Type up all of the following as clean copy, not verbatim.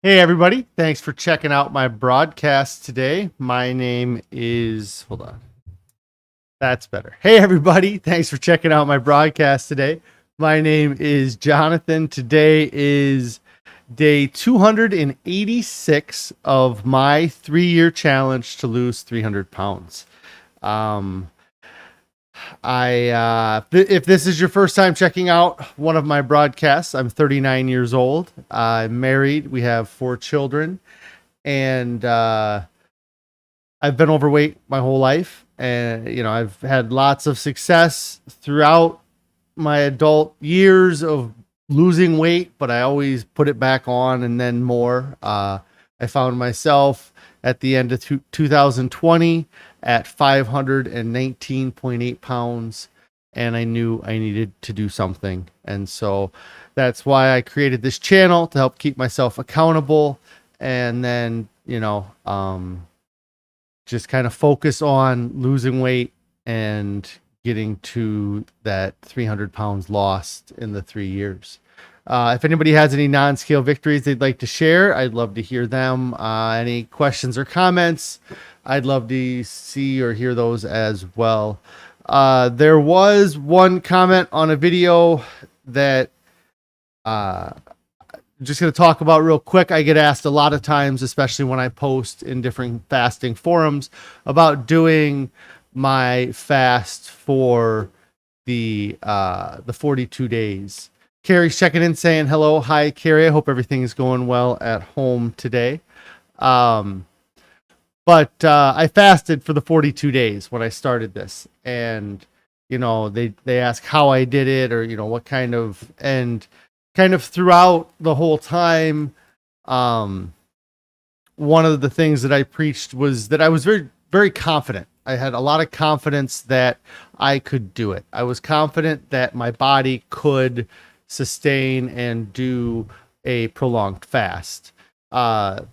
Hey, everybody. Thanks for checking out my broadcast today. My name is, hold on. That's better. Hey, everybody. Thanks for checking out my broadcast today. My name is Jonathan. Today is day 286 of my 3-year challenge to lose 300 pounds. If this is your first time checking out one of my broadcasts, I'm 39 years old. I'm married. We have 4 children, and I've been overweight my whole life. And I've had lots of success throughout my adult years of losing weight, but I always put it back on and then more. I found myself at the end of 2020 at 519.8 pounds, and I knew I needed to do something. And so that's why I created this channel, to help keep myself accountable, and then, just kind of focus on losing weight and getting to that 300 pounds lost in the 3 years. If anybody has any non-scale victories they'd like to share, I'd love to hear them. Any questions or comments, I'd love to see or hear those as well. There was one comment on a video that I'm just going to talk about real quick. I get asked a lot of times, especially when I post in different fasting forums, about doing my fast for the 42 days. Carrie's checking in saying hello. Hi, Carrie. I hope everything is going well at home today. But I fasted for the 42 days when I started this, and they ask how I did it, or what kind of throughout the whole time. One of the things that I preached was that I was very, very confident. I had a lot of confidence that I could do it. I was confident that my body could sustain and do a prolonged fast. Now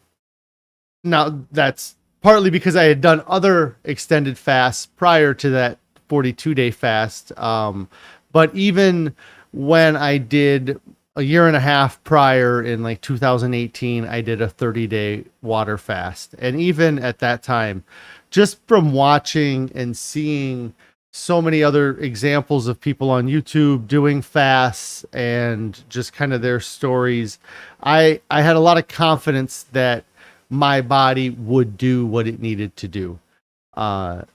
that's partly because I had done other extended fasts prior to that 42-day fast. But even when I did a year and a half prior, in like 2018, I did a 30-day water fast. And even at that time, just from watching and seeing so many other examples of people on YouTube doing fasts and just kind of their stories, I had a lot of confidence that my body would do what it needed to do. And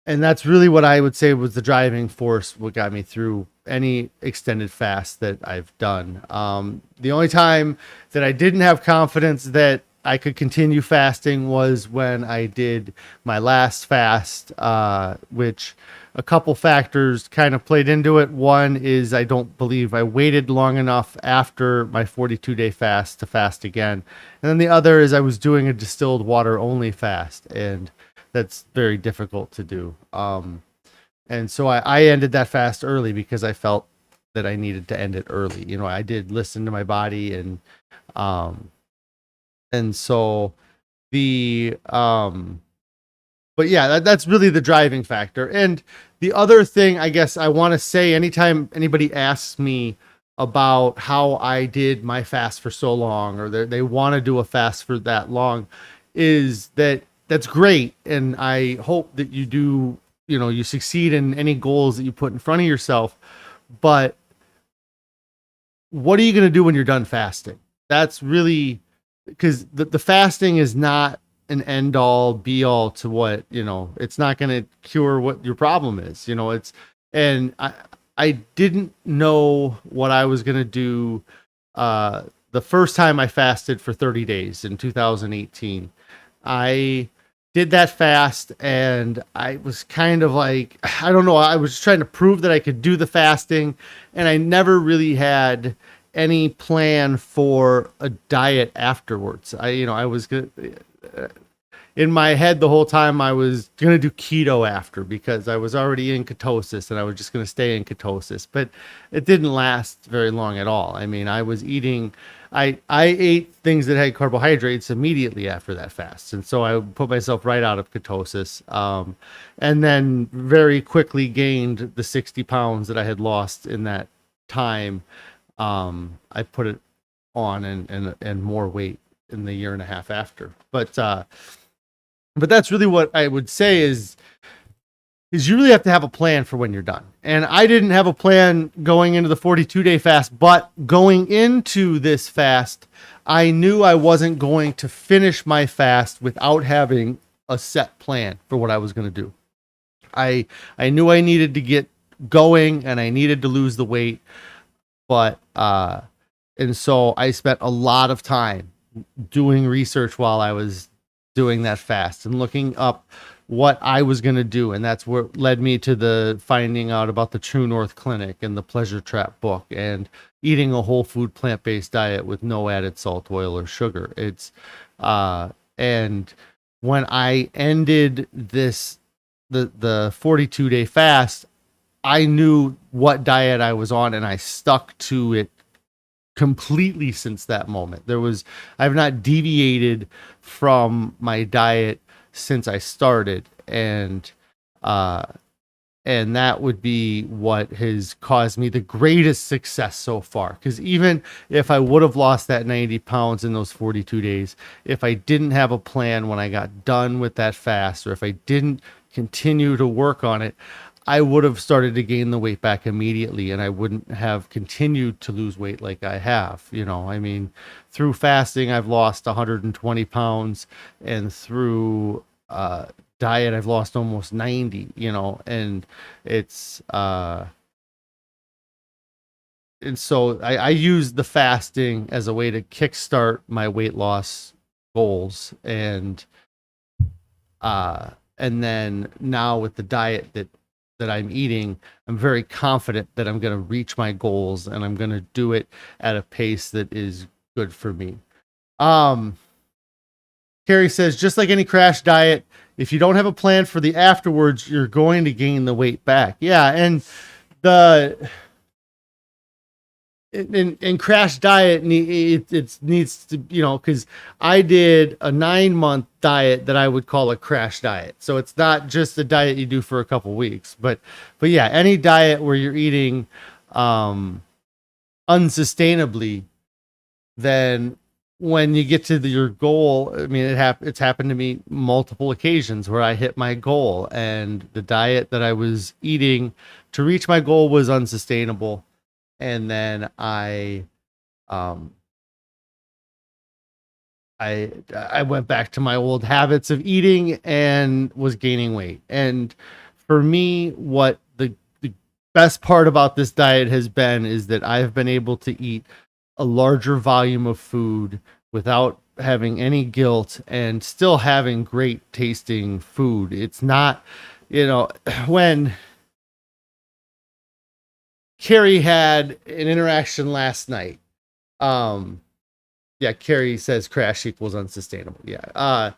that's really what I would say was the driving force, what got me through any extended fast that I've done. The only time that I didn't have confidence that I could continue fasting was when I did my last fast, which a couple factors kind of played into it. One is I don't believe I waited long enough after my 42-day fast to fast again. And then the other is I was doing a distilled water only fast, and that's very difficult to do. And so I ended that fast early because I felt that I needed to end it early. I did listen to my body, and so but yeah, that's really the driving factor. And the other thing I guess I want to say, anytime anybody asks me about how I did my fast for so long, or they want to do a fast for that long, is that's great. And I hope that you do, you succeed in any goals that you put in front of yourself. But what are you going to do when you're done fasting? That's really, because the fasting is not an end all be all to what, it's not going to cure what your problem is. And I didn't know what I was going to do. The first time I fasted for 30 days in 2018, I did that fast, and I was kind of like, I don't know, I was just trying to prove that I could do the fasting, and I never really had any plan for a diet afterwards. I was good. In my head the whole time I was going to do keto after, because I was already in ketosis and I was just going to stay in ketosis, but it didn't last very long at all. I mean, I was eating, I ate things that had carbohydrates immediately after that fast. And so I put myself right out of ketosis. And then very quickly gained the 60 pounds that I had lost in that time. I put it on and more weight in the year and a half after. But that's really what I would say is you really have to have a plan for when you're done. And I didn't have a plan going into the 42-day fast, but going into this fast, I knew I wasn't going to finish my fast without having a set plan for what I was going to do. I knew I needed to get going and I needed to lose the weight, but and so I spent a lot of time doing research while I was doing that fast and looking up what I was going to do. And that's what led me to the finding out about the True North Clinic and the Pleasure Trap book and eating a whole food plant-based diet with no added salt, oil, or sugar. It's and when I ended the 42-day fast, I knew what diet I was on and I stuck to it completely since that moment. I've not deviated from my diet since I started, and that would be what has caused me the greatest success so far. Because even if I would have lost that 90 pounds in those 42 days, if I didn't have a plan when I got done with that fast, or if I didn't continue to work on it, I would have started to gain the weight back immediately, and I wouldn't have continued to lose weight like I have. I mean, through fasting, I've lost 120 pounds, and through diet, I've lost almost 90, and it's, and so I use the fasting as a way to kickstart my weight loss goals. And then now with the diet that I'm eating, I'm very confident that I'm going to reach my goals and I'm going to do it at a pace that is good for me. Carrie says, just like any crash diet, if you don't have a plan for the afterwards, you're going to gain the weight back. Yeah. And in crash diet, it needs to, because I did a 9-month diet that I would call a crash diet. So it's not just a diet you do for a couple weeks, but yeah, any diet where you're eating unsustainably, then when you get to your goal, I mean, it's happened to me multiple occasions where I hit my goal and the diet that I was eating to reach my goal was unsustainable. And then I went back to my old habits of eating and was gaining weight. And for me, what the best part about this diet has been is that I've been able to eat a larger volume of food without having any guilt and still having great tasting food. It's not, when Carrie had an interaction last night. Yeah, Carrie says crash equals unsustainable. Yeah.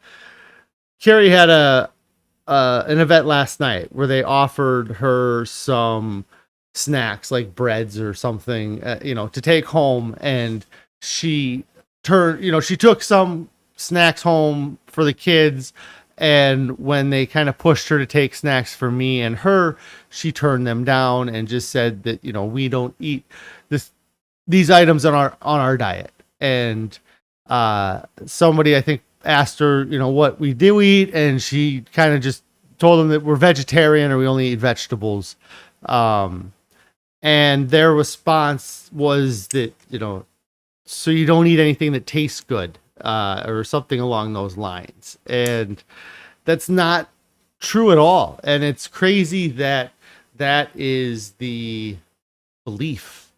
Carrie had an event last night where they offered her some snacks like breads or something, to take home. And she took some snacks home for the kids. And when they kind of pushed her to take snacks for me and her, she turned them down and just said that, we don't eat these items on our diet. And somebody, I think, asked her, what we do eat. And she kind of just told them that we're vegetarian or we only eat vegetables. And their response was that, so you don't eat anything that tastes good. Or something along those lines. And that's not true at all. And it's crazy that is the belief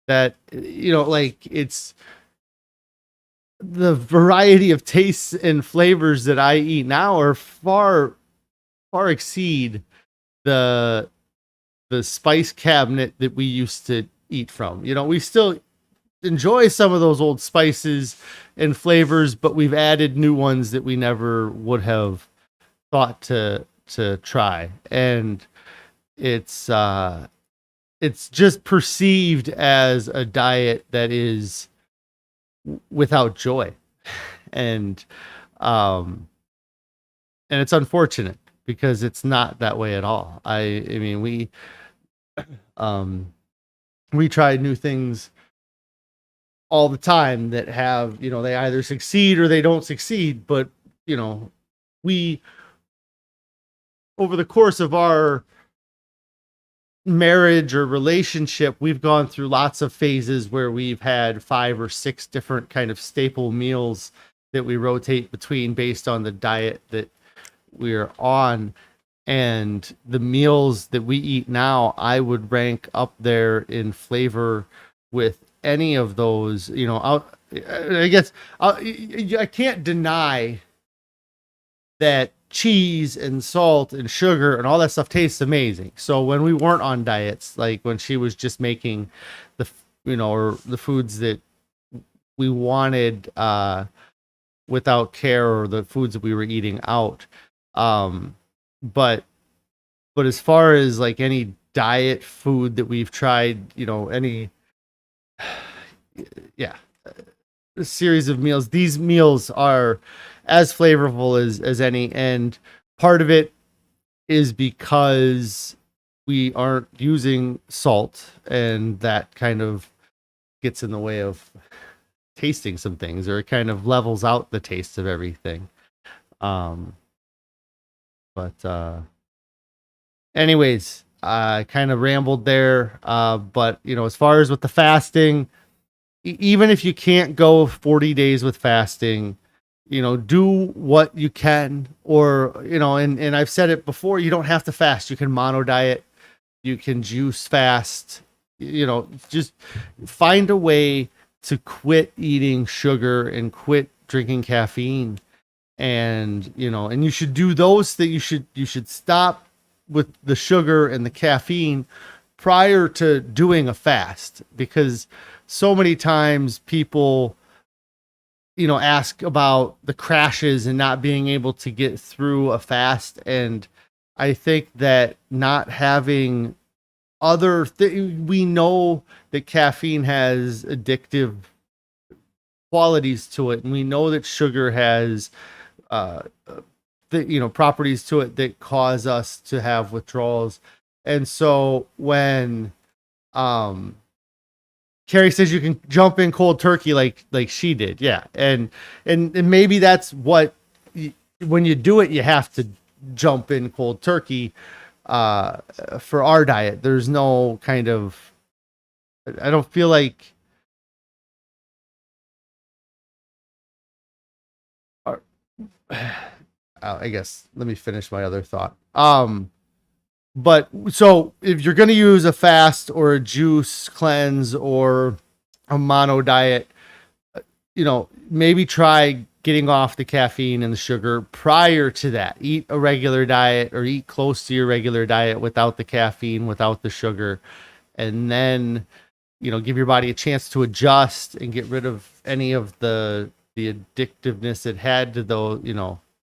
that, it's the variety of tastes and flavors that I eat now are far exceed the spice cabinet that we used to eat from. We still enjoy some of those old spices and flavors, but we've added new ones that we never would have thought to try. And it's just perceived as a diet that is without joy. And it's unfortunate because it's not that way at all. I mean, we tried new things all the time that have, they either succeed or they don't succeed. But, we, over the course of our marriage or relationship, we've gone through lots of phases where we've had 5 or 6 different kind of staple meals that we rotate between based on the diet that we're on. And the meals that we eat now, I would rank up there in flavor with any of those. I guess I can't deny that cheese and salt and sugar and all that stuff tastes amazing. So when we weren't on diets, like when she was just making or the foods that we wanted without care, or the foods that we were eating out, but as far as like any diet food that we've tried, any a series of meals, these meals are as flavorful as any. And part of it is because we aren't using salt, and that kind of gets in the way of tasting some things, or it kind of levels out the taste of everything. Anyways, I kind of rambled there. But as far as with the fasting, even if you can't go 40 days with fasting, do what you can. Or, and I've said it before, you don't have to fast. You can mono diet, you can juice fast, just find a way to quit eating sugar and quit drinking caffeine. And, and you should do those things. You should stop with the sugar and the caffeine prior to doing a fast, because so many times people, ask about the crashes and not being able to get through a fast. And I think that not having we know that caffeine has addictive qualities to it, and we know that sugar has properties to it that cause us to have withdrawals. And so when Carrie says you can jump in cold turkey like she did, yeah, and maybe that's what when you do it, you have to jump in cold turkey. For our diet, there's no kind of, I don't feel like I guess let me finish my other thought. But so if you're going to use a fast or a juice cleanse or a mono diet, maybe try getting off the caffeine and the sugar prior to that. Eat a regular diet, or eat close to your regular diet without the caffeine, without the sugar, and then, give your body a chance to adjust and get rid of any of the addictiveness it had to those,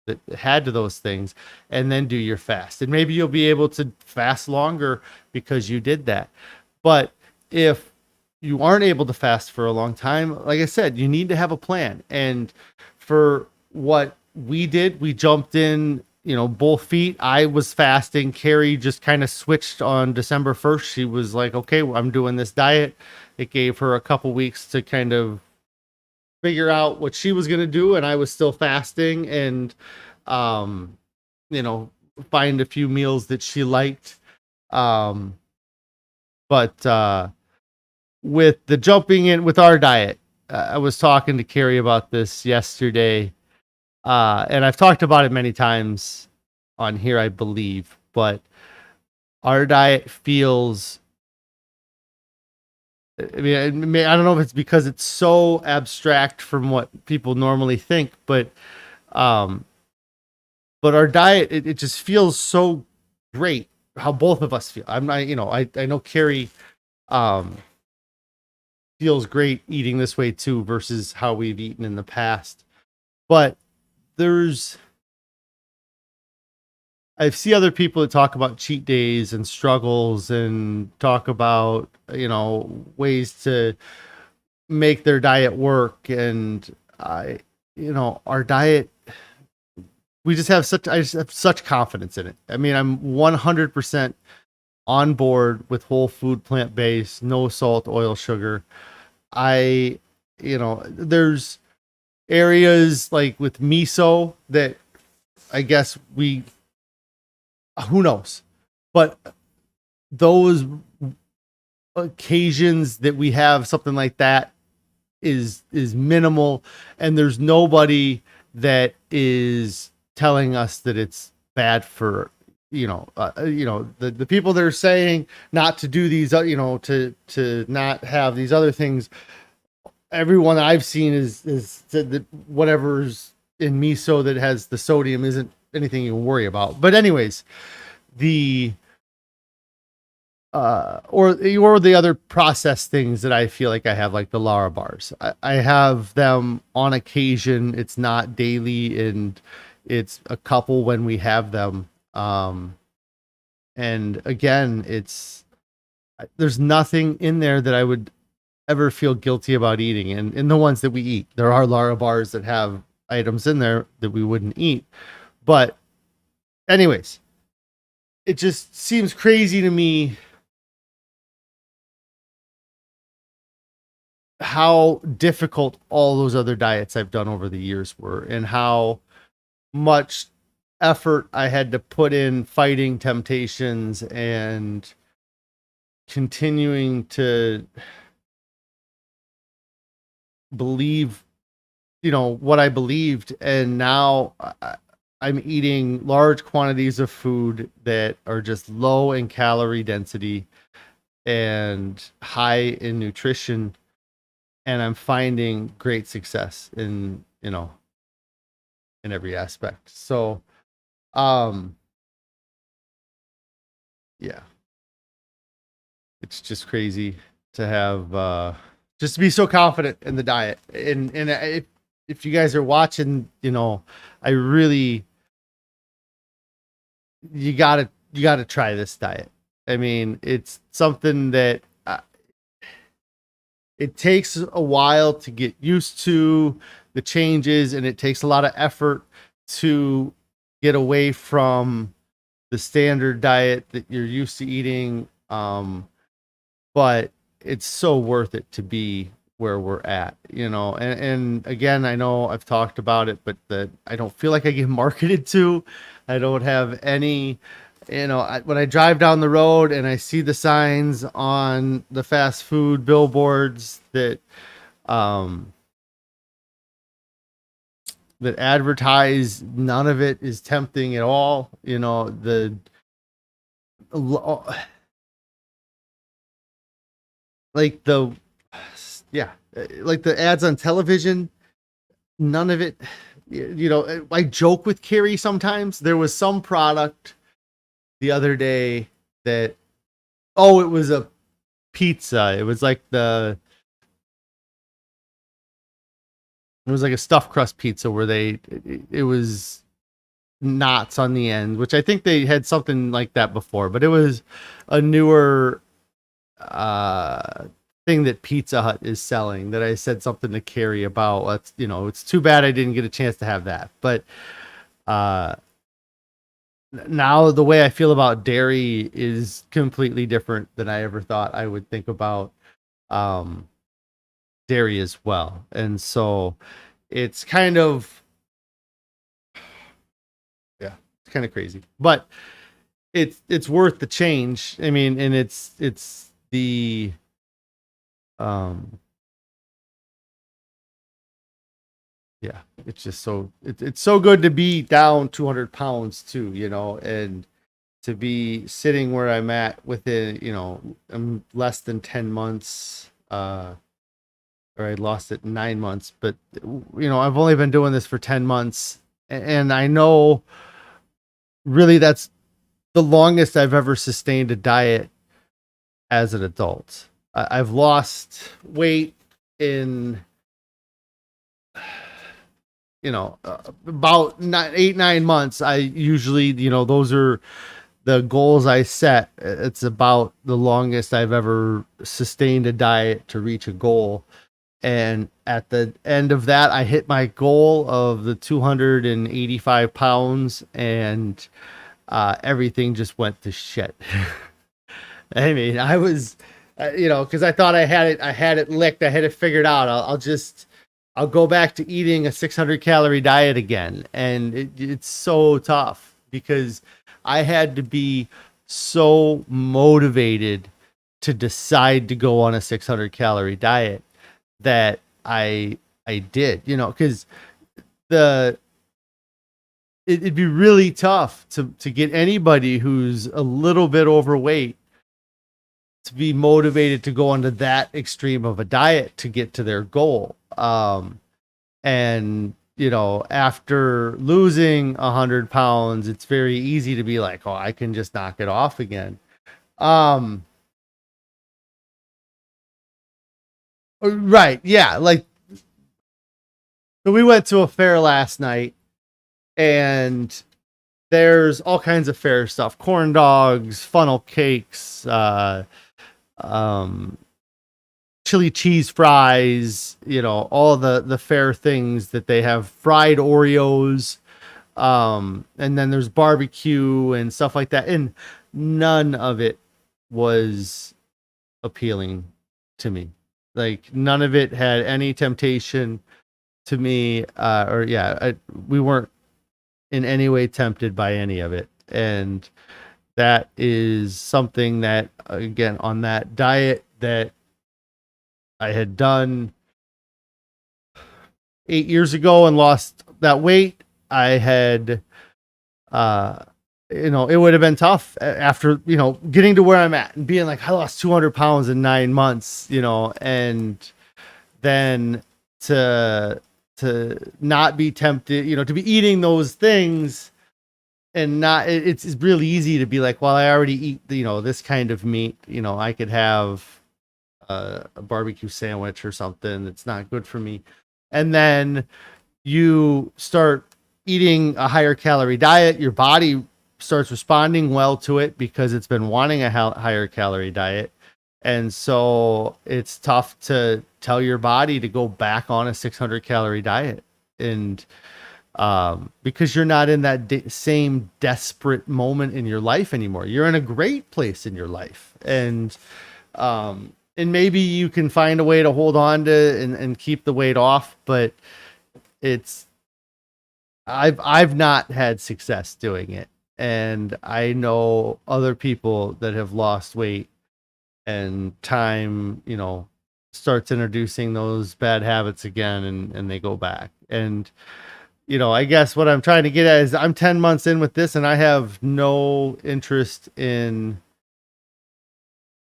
that had to those things, and then do your fast. And maybe you'll be able to fast longer because you did that. But if you aren't able to fast for a long time, like I said, you need to have a plan. And for what we did, we jumped in, both feet. I was fasting. Carrie just kind of switched on December 1st. She was like, okay, I'm doing this diet. It gave her a couple weeks to kind of figure out what she was going to do, and I was still fasting, and find a few meals that she liked. But with the jumping in with our diet, I was talking to Carrie about this yesterday, and I've talked about it many times on here, I believe, but our diet feels, I don't know if it's because it's so abstract from what people normally think, but our diet, it just feels so great how both of us feel. I know Carrie feels great eating this way too, versus how we've eaten in the past. But I see other people that talk about cheat days and struggles, and talk about, ways to make their diet work. And our diet, I just have such confidence in it. I'm 100% on board with whole food, plant-based, no salt, oil, sugar. I there's areas like with miso that I guess who knows, but those occasions that we have something like that is minimal, and there's nobody that is telling us that it's bad for the people that are saying not to do these to not have these other things. Everyone I've seen is said that whatever's in miso that has the sodium isn't anything you worry about. But anyways, the or the other processed things that I feel like I have, like the Lara bars. I have them on occasion. It's not daily, and it's a couple when we have them. And again, there's nothing in there that I would ever feel guilty about eating. And in the ones that we eat, there are Lara bars that have items in there that we wouldn't eat. But anyways, it just seems crazy to me how difficult all those other diets I've done over the years were, and how much effort I had to put in fighting temptations and continuing to believe, what I believed. And now I'm eating large quantities of food that are just low in calorie density and high in nutrition. And I'm finding great success in every aspect. So, yeah, it's just crazy to have, just to be so confident in the diet. And if you guys are watching, I really, you gotta try this diet. I mean, it's something that it takes a while to get used to the changes, and it takes a lot of effort to get away from the standard diet that you're used to eating. But it's so worth it to be where we're at, and again, I know I've talked about it, but I don't feel like I get marketed to. I don't have any, when I drive down the road and I see the signs on the fast food billboards that that advertise, none of it is tempting at all. Like the ads on television, none of it, I joke with Carrie sometimes. There was some product the other day that, it was a pizza. It was like a stuffed crust pizza where it was knots on the end, which I think they had something like that before, but it was a newer thing that Pizza Hut is selling that I said something to Carrie about. It's too bad I didn't get a chance to have that. But now the way I feel about dairy is completely different than I ever thought I would think about dairy as well. And so it's kind of, it's kind of crazy, but it's worth the change. I mean, and it's the it's just it's so good to be down 200 pounds too, and to be sitting where I'm at within, I'm less than 10 months, or I lost it in 9 months, but I've only been doing this for 10 months, and I know really that's the longest I've ever sustained a diet as an adult. I've lost weight in about 8-9 months. I usually, those are the goals I set. It's about the longest I've ever sustained a diet to reach a goal. And at the end of that, I hit my goal of the 285 pounds, and everything just went to shit. I mean, I was Because I thought I had it licked, I had it figured out. I'll go back to eating a 600 calorie diet again, and it's so tough because I had to be so motivated to decide to go on a 600 calorie diet that I did, because the it'd be really tough to get anybody who's a little bit overweight to be motivated to go onto that extreme of a diet to get to their goal. And after losing 100 pounds, it's very easy to be like, oh, I can just knock it off again. Right. Yeah. Like, so we went to a fair last night, and there's all kinds of fair stuff: corn dogs, funnel cakes, chili cheese fries, all the fair things that they have, fried Oreos, and then there's barbecue and stuff like that, and none of it was appealing to me. Like, none of it had any temptation to me, we weren't in any way tempted by any of it. And that is something that, again, on that diet that I had done 8 years ago and lost that weight, I had, it would have been tough after, getting to where I'm at and being like, I lost 200 pounds in 9 months, and then to not be tempted, to be eating those things and not, it's really easy to be like, well, I already eat, this kind of meat, I could have a barbecue sandwich or something that's not good for me. And then you start eating a higher calorie diet, your body starts responding well to it because it's been wanting a higher calorie diet. And so it's tough to tell your body to go back on a 600 calorie diet. And because you're not in that same desperate moment in your life anymore. You're in a great place in your life. And maybe you can find a way to hold on to and keep the weight off, but I've not had success doing it. And I know other people that have lost weight, and time, starts introducing those bad habits again, and they go back. And, I guess what I'm trying to get at is I'm 10 months in with this, and I have no interest in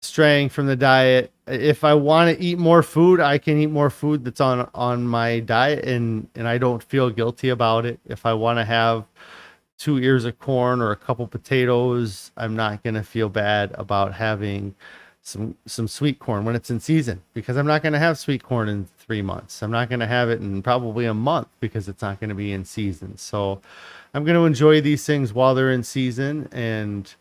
straying from the diet. If I want to eat more food, I can eat more food that's on my diet, and I don't feel guilty about it. If I want to have 2 ears of corn or a couple potatoes, I'm not going to feel bad about having some sweet corn when it's in season, because I'm not going to have sweet corn in 3 months. I'm not going to have it in probably a month because it's not going to be in season. So I'm going to enjoy these things while they're in season. And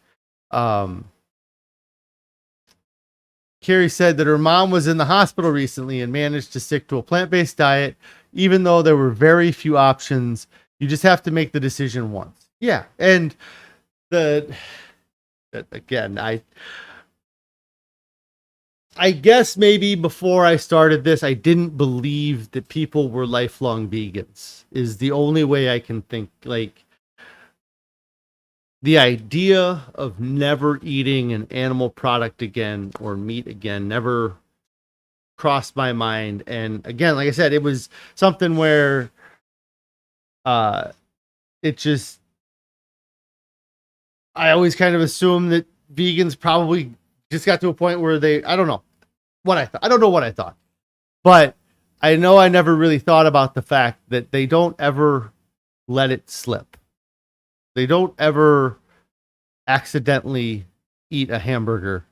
Carrie said that her mom was in the hospital recently and managed to stick to a plant-based diet, even though there were very few options. You just have to make the decision once. Yeah. And again, I guess maybe before I started this, I didn't believe that people were lifelong vegans, is the only way I can think. Like, the idea of never eating an animal product again or meat again never crossed my mind. And again, like I said, it was something where it just, I always kind of assumed that vegans probably just got to a point where I don't know what I thought. I don't know what I thought, but I know I never really thought about the fact that they don't ever let it slip. They don't ever accidentally eat a hamburger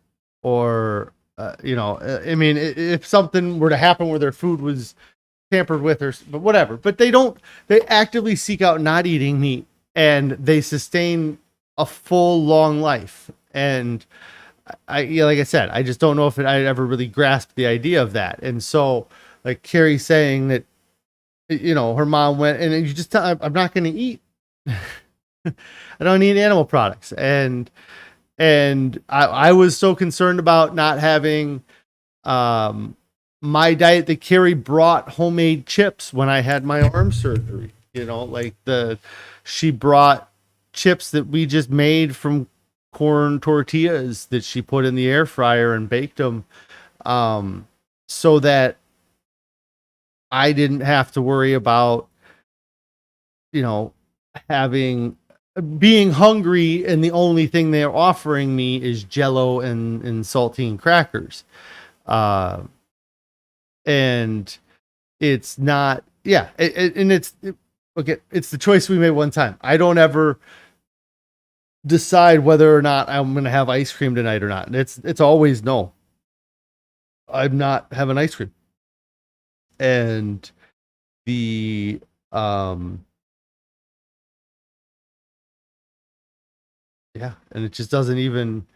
or, I mean, if something were to happen where their food was tampered with but whatever, but they actively seek out not eating meat, and they sustain a full, long life. And like I said, I just don't know if I ever really grasped the idea of that. And so, like Carrie saying that, her mom went, and you just tell, I'm not going to eat. I don't eat animal products. And And I was so concerned about not having um, my diet that Carrie brought homemade chips when I had my arm surgery. You know, like she brought chips that we just made from corn tortillas that she put in the air fryer and baked them, so that I didn't have to worry about, you know, having being hungry and the only thing they're offering me is Jello and saltine crackers. Uh, and it's not, yeah, and okay, it's the choice we made one time. I don't ever decide whether or not I'm going to have ice cream tonight or not. It's always no. I'm not having ice cream. And the yeah, and it just doesn't even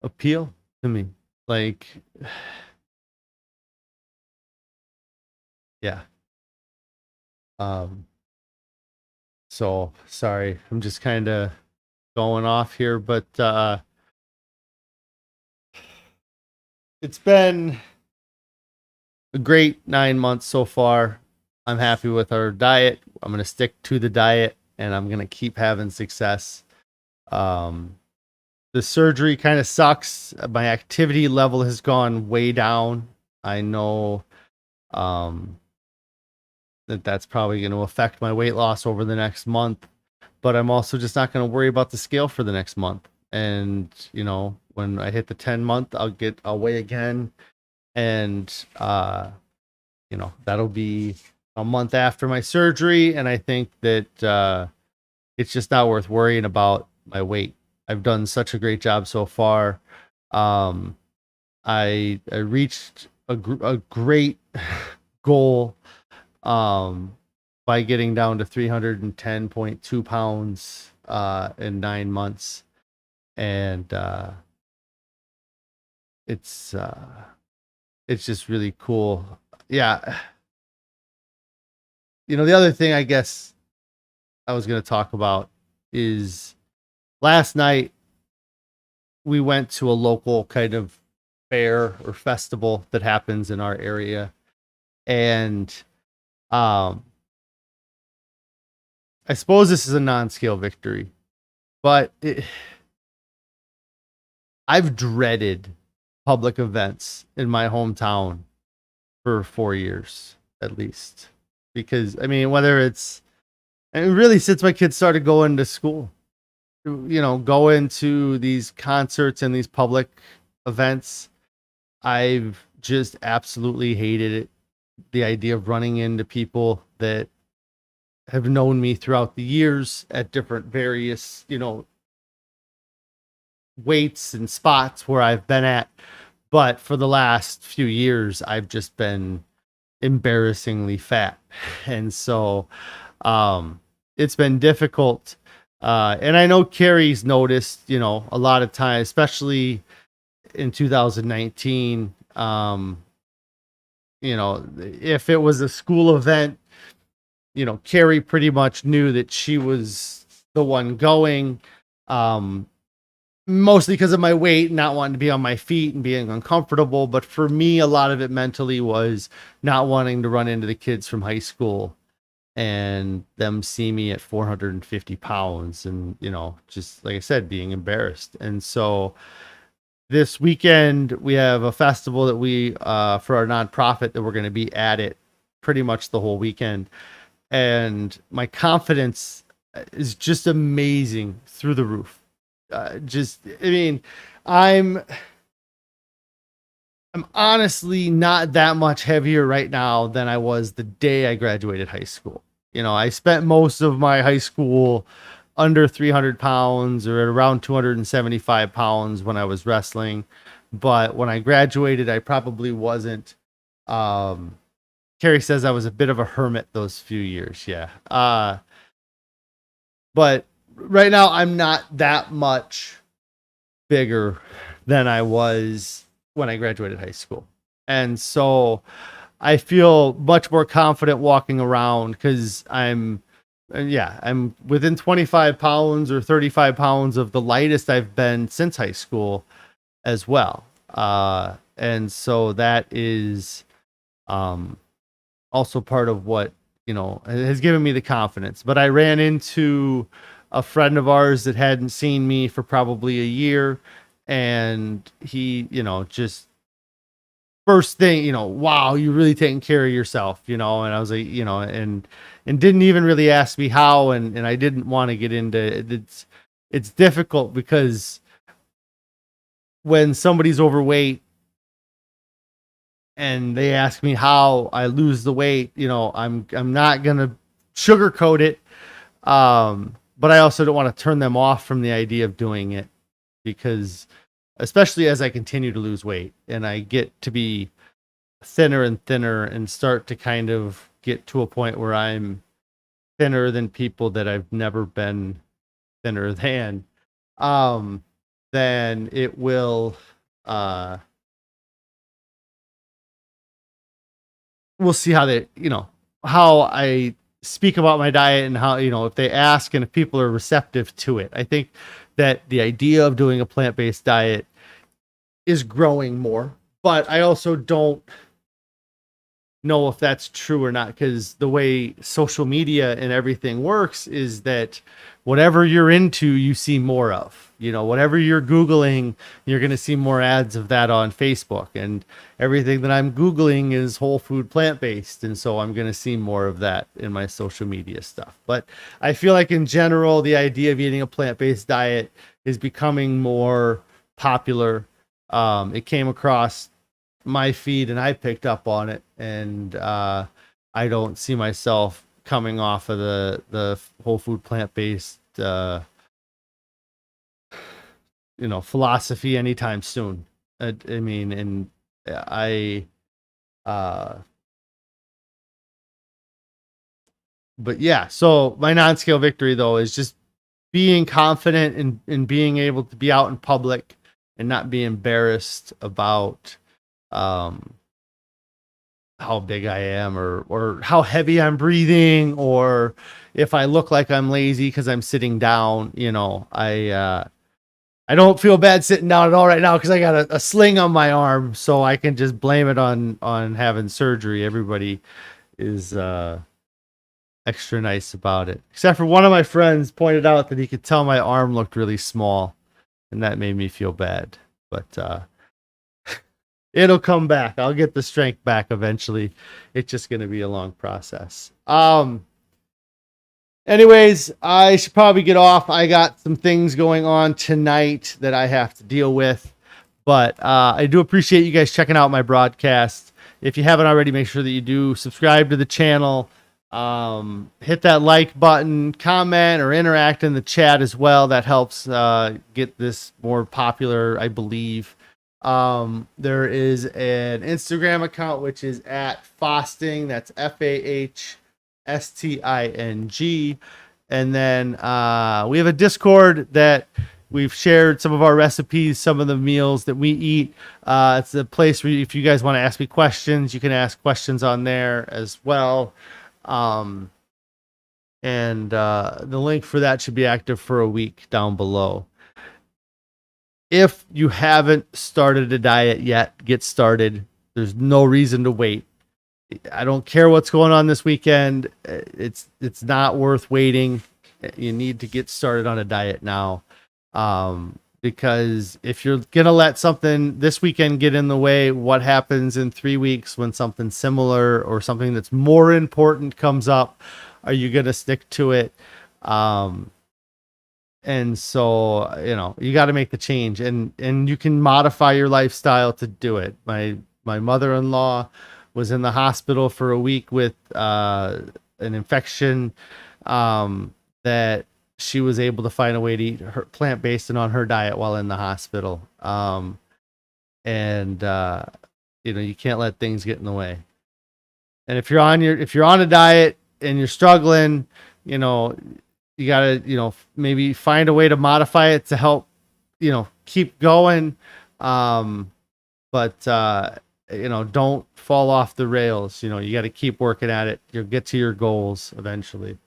appeal to me. Like, yeah. So sorry, I'm just kind of going off here, but it's been a great 9 months so far. I'm happy with our diet. I'm going to stick to the diet and I'm going to keep having success. The surgery kind of sucks. My activity level has gone way down. I know that's probably going to affect my weight loss over the next month, but I'm also just not going to worry about the scale for the next month. And, you know, when I hit the 10-month, I'll weigh again. And, you know, that'll be a month after my surgery. And I think that it's just not worth worrying about my weight. I've done such a great job so far. I reached a great goal by getting down to 310.2 pounds in 9 months. And it's just really cool. Yeah. You know, the other thing I guess I was going to talk about is last night we went to a local kind of fair or festival that happens in our area. And I suppose this is a non-scale victory, but I've dreaded public events in my hometown for 4 years at least. Because, I mean, really since my kids started going to school, you know, going to these concerts and these public events, I've just absolutely hated it. The idea of running into people that have known me throughout the years at different various, you know, weights and spots where I've been at. But for the last few years, I've just been embarrassingly fat. And so it's been difficult. And I know Carrie's noticed, you know, a lot of times, especially in 2019, you know, if it was a school event, you know, Carrie pretty much knew that she was the one going, mostly because of my weight, not wanting to be on my feet and being uncomfortable. But for me, a lot of it mentally was not wanting to run into the kids from high school and them see me at 450 pounds and, you know, just like I said, being embarrassed. And so this weekend we have a festival that we, for our nonprofit, that we're going to be at it pretty much the whole weekend. And my confidence is just amazing through the roof. I mean, I'm honestly not that much heavier right now than I was the day I graduated high school. You know, I spent most of my high school under 300 pounds or at around 275 pounds when I was wrestling. But when I graduated, I probably wasn't. Carrie says I was a bit of a hermit those few years. Yeah. But right now I'm not that much bigger than I was when I graduated high school. And so I feel much more confident walking around because I'm yeah, I'm within 25 pounds or 35 pounds of the lightest I've been since high school as well. And so that is um, also part of what, has given me the confidence. But I ran into a friend of ours that hadn't seen me for probably a year. And he, just first thing, wow, you really taking care of yourself, and I was like, and didn't even really ask me how. And I didn't want to get into it. It's difficult because when somebody's overweight and they ask me how I lose the weight, I'm not going to sugarcoat it. But I also don't want to turn them off from the idea of doing it, because especially as I continue to lose weight and I get to be thinner and thinner and start to kind of get to a point where I'm thinner than people that I've never been thinner than, then it will, we'll see how they, how I speak about my diet and how, if they ask and if people are receptive to it. I think that the idea of doing a plant-based diet is growing more, but I also don't know if that's true or not, because the way social media and everything works is that whatever you're into, you see more of. Whatever you're Googling, you're going to see more ads of that on Facebook, and everything that I'm Googling is whole food plant-based. And so I'm going to see more of that in my social media stuff. But I feel like in general, the idea of eating a plant-based diet is becoming more popular. It came across my feed and I picked up on it, and I don't see myself coming off of the whole food plant-based philosophy anytime soon. I mean, and but yeah, so my non-scale victory though is just being confident in being able to be out in public and not be embarrassed about how big I am, or how heavy I'm breathing, or if I look like I'm lazy because I'm sitting down. I don't feel bad sitting down at all right now because I got a sling on my arm, so I can just blame it on having surgery. Everybody is extra nice about it, except for one of my friends pointed out that he could tell my arm looked really small, and that made me feel bad. But it'll come back. I'll get the strength back eventually. It's just going to be a long process. Anyways, I should probably get off. I got some things going on tonight that I have to deal with, but I do appreciate you guys checking out my broadcast. If you haven't already, make sure that you do subscribe to the channel. Hit that like button, comment, or interact in the chat as well. That helps get this more popular, I believe. There is an Instagram account, which is at Fasting. That's FAHSTING. And then we have a Discord that we've shared some of our recipes, some of the meals that we eat. It's a place where if you guys want to ask me questions, you can ask questions on there as well. And the link for that should be active for a week down below. If you haven't started a diet yet, get started. There's no reason to wait. I don't care what's going on this weekend. It's not worth waiting. You need to get started on a diet now. Because if you're going to let something this weekend get in the way, what happens in 3 weeks when something similar or something that's more important comes up? Are you going to stick to it? And so, you got to make the change, and you can modify your lifestyle to do it. My mother-in-law was in the hospital for a week with an infection that she was able to find a way to eat her plant-based and on her diet while in the hospital. And you can't let things get in the way. And if you're on a diet and you're struggling, you gotta, maybe find a way to modify it to help, keep going. But don't fall off the rails. You got to keep working at it. You'll get to your goals eventually.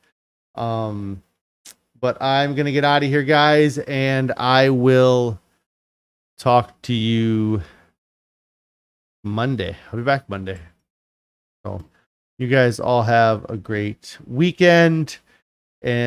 But I'm going to get out of here, guys, and I will talk to you Monday. I'll be back Monday. So you guys all have a great weekend.